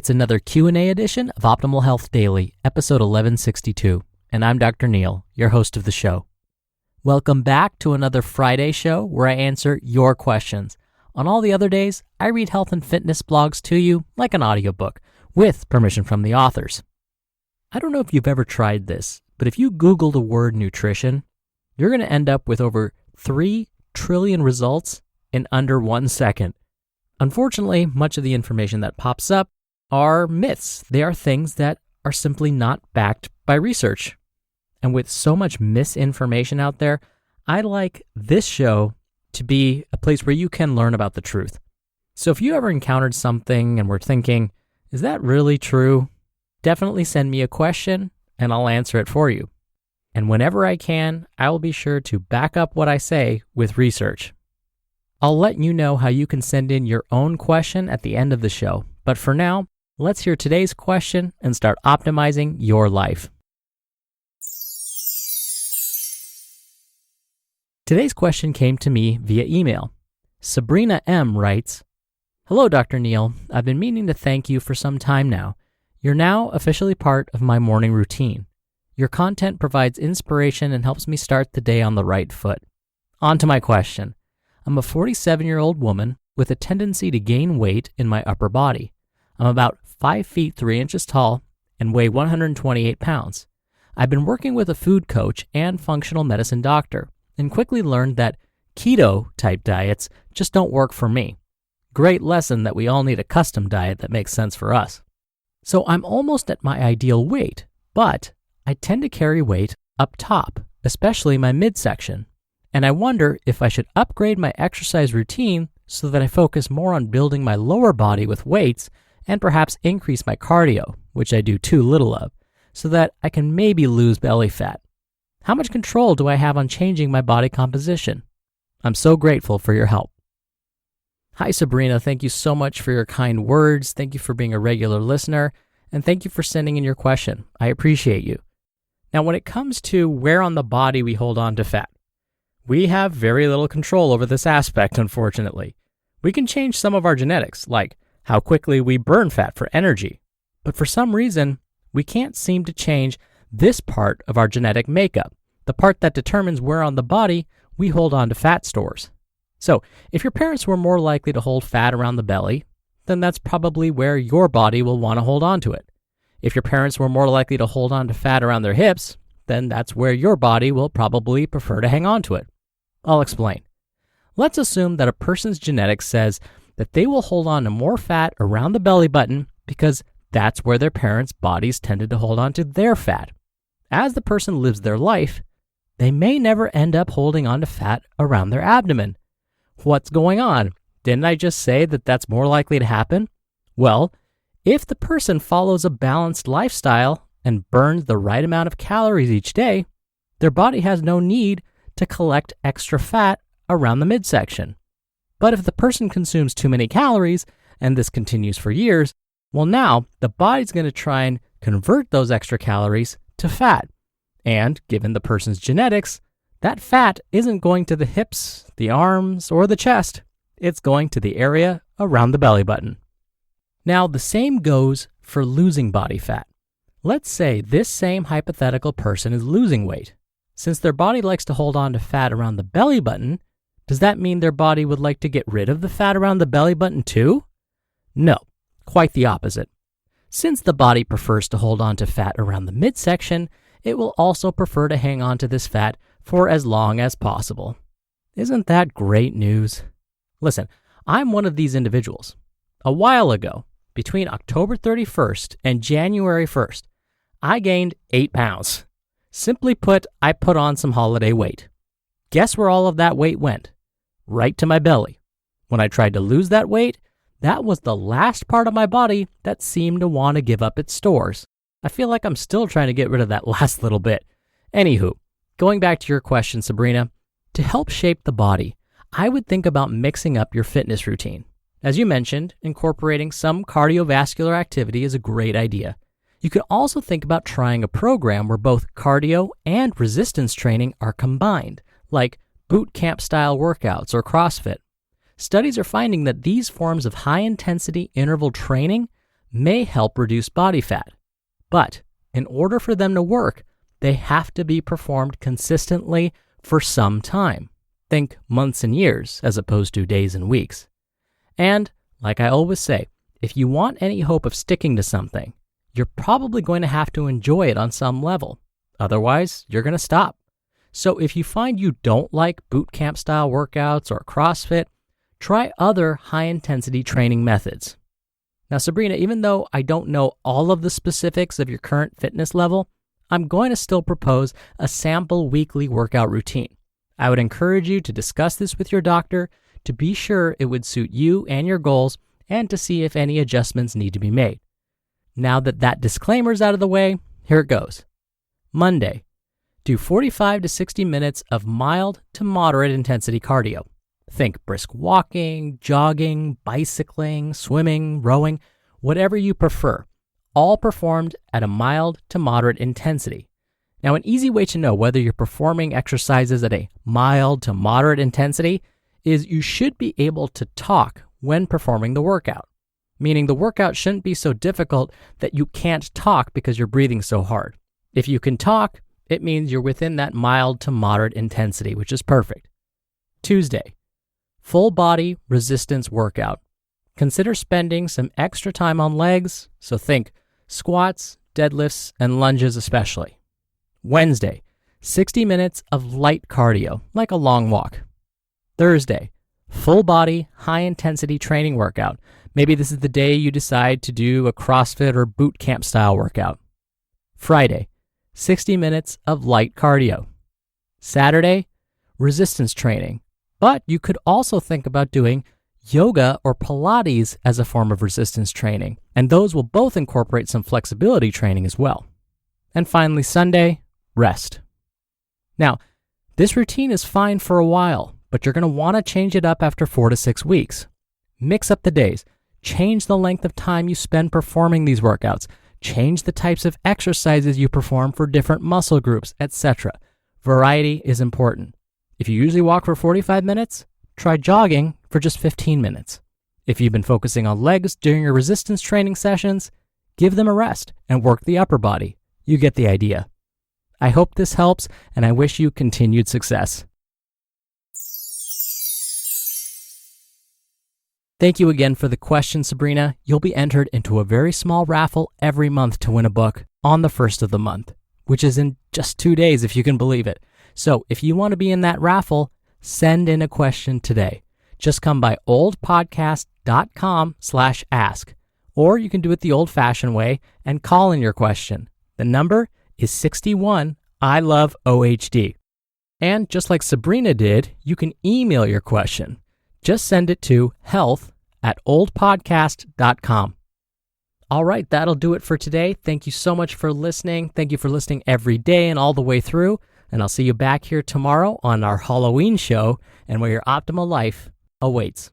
It's another Q&A edition of Optimal Health Daily, episode 1162, and I'm Dr. Neil, your host of the show. Welcome back to another Friday show where I answer your questions. On all the other days, I read health and fitness blogs to you like an audiobook, with permission from the authors. I don't know if you've ever tried this, but if you Google the word nutrition, you're going to end up with over 3 trillion results in under 1 second. Unfortunately, much of the information that pops up are myths. They are things that are simply not backed by research. And with so much misinformation out there, I like this show to be a place where you can learn about the truth. So if you ever encountered something and were thinking, is that really true? Definitely send me a question and I'll answer it for you. And whenever I can, I will be sure to back up what I say with research. I'll let you know how you can send in your own question at the end of the show. But for now, let's hear today's question and start optimizing your life. Today's question came to me via email. Sabrina M. writes, "Hello, Dr. Neil. I've been meaning to thank you for some time now. You're now officially part of my morning routine. Your content provides inspiration and helps me start the day on the right foot. On to my question. I'm a 47-year-old woman with a tendency to gain weight in my upper body. I'm about 5 feet 3 inches tall and weigh 128 pounds. I've been working with a food coach and functional medicine doctor and quickly learned that keto-type diets just don't work for me. Great lesson that we all need a custom diet that makes sense for us. So I'm almost at my ideal weight, but I tend to carry weight up top, especially my midsection. And I wonder if I should upgrade my exercise routine so that I focus more on building my lower body with weights and perhaps increase my cardio, which I do too little of, so that I can maybe lose belly fat. How much control do I have on changing my body composition? I'm so grateful for your help." Hi, Sabrina. Thank you so much for your kind words. Thank you for being a regular listener, and thank you for sending in your question. I appreciate you. Now, when it comes to where on the body we hold on to fat, we have very little control over this aspect, unfortunately. We can change some of our genetics, like how quickly we burn fat for energy. But for some reason, we can't seem to change this part of our genetic makeup, the part that determines where on the body we hold on to fat stores. So, if your parents were more likely to hold fat around the belly, then that's probably where your body will want to hold on to it. If your parents were more likely to hold on to fat around their hips, then that's where your body will probably prefer to hang on to it. I'll explain. Let's assume that a person's genetics says that they will hold on to more fat around the belly button because that's where their parents' bodies tended to hold on to their fat. As the person lives their life, they may never end up holding on to fat around their abdomen. What's going on? Didn't I just say that that's more likely to happen? Well, if the person follows a balanced lifestyle and burns the right amount of calories each day, their body has no need to collect extra fat around the midsection. But if the person consumes too many calories, and this continues for years, well, now the body's going to try and convert those extra calories to fat. And given the person's genetics, that fat isn't going to the hips, the arms, or the chest. It's going to the area around the belly button. Now, the same goes for losing body fat. Let's say this same hypothetical person is losing weight. Since their body likes to hold on to fat around the belly button, does that mean their body would like to get rid of the fat around the belly button too? No, quite the opposite. Since the body prefers to hold on to fat around the midsection, it will also prefer to hang on to this fat for as long as possible. Isn't that great news? Listen, I'm one of these individuals. A while ago, between October 31st and January 1st, I gained 8 pounds. Simply put, I put on some holiday weight. Guess where all of that weight went? Right to my belly. When I tried to lose that weight, that was the last part of my body that seemed to want to give up its stores. I feel like I'm still trying to get rid of that last little bit. Anywho, going back to your question, Sabrina, to help shape the body, I would think about mixing up your fitness routine. As you mentioned, incorporating some cardiovascular activity is a great idea. You could also think about trying a program where both cardio and resistance training are combined, like boot camp style workouts or CrossFit. Studies are finding that these forms of high-intensity interval training may help reduce body fat. But in order for them to work, they have to be performed consistently for some time. Think months and years as opposed to days and weeks. And like I always say, if you want any hope of sticking to something, you're probably going to have to enjoy it on some level. Otherwise, you're going to stop. So if you find you don't like boot camp style workouts or CrossFit, try other high-intensity training methods. Now, Sabrina, even though I don't know all of the specifics of your current fitness level, I'm going to still propose a sample weekly workout routine. I would encourage you to discuss this with your doctor to be sure it would suit you and your goals and to see if any adjustments need to be made. Now that disclaimer's out of the way, here it goes. Monday, do 45 to 60 minutes of mild to moderate intensity cardio. Think brisk walking, jogging, bicycling, swimming, rowing, whatever you prefer, all performed at a mild to moderate intensity. Now, an easy way to know whether you're performing exercises at a mild to moderate intensity is you should be able to talk when performing the workout, meaning the workout shouldn't be so difficult that you can't talk because you're breathing so hard. If you can talk, it means you're within that mild to moderate intensity, which is perfect. Tuesday, full body resistance workout. Consider spending some extra time on legs, so think squats, deadlifts, and lunges especially. Wednesday, 60 minutes of light cardio, like a long walk. Thursday, full body, high intensity training workout. Maybe this is the day you decide to do a CrossFit or boot camp style workout. Friday, 60 minutes of light cardio. Saturday, resistance training. But you could also think about doing yoga or Pilates as a form of resistance training, and those will both incorporate some flexibility training as well. And finally, Sunday, rest. Now, this routine is fine for a while, but you're going to want to change it up after 4 to 6 weeks. Mix up the days. Change the length of time you spend performing these workouts. Change the types of exercises you perform for different muscle groups, etc. Variety is important. If you usually walk for 45 minutes, try jogging for just 15 minutes. If you've been focusing on legs during your resistance training sessions, give them a rest and work the upper body. You get the idea. I hope this helps, and I wish you continued success. Thank you again for the question, Sabrina. You'll be entered into a very small raffle every month to win a book on the 1st of the month, which is in just 2 days, if you can believe it. So if you want to be in that raffle, send in a question today. Just come by oldpodcast.com/ask, or you can do it the old-fashioned way and call in your question. The number is 61 I love OHD. And just like Sabrina did, you can email your question. Just send it to health@oldpodcast.com. All right, that'll do it for today. Thank you so much for listening. Thank you for listening every day and all the way through. And I'll see you back here tomorrow on our Halloween show and where your optimal life awaits.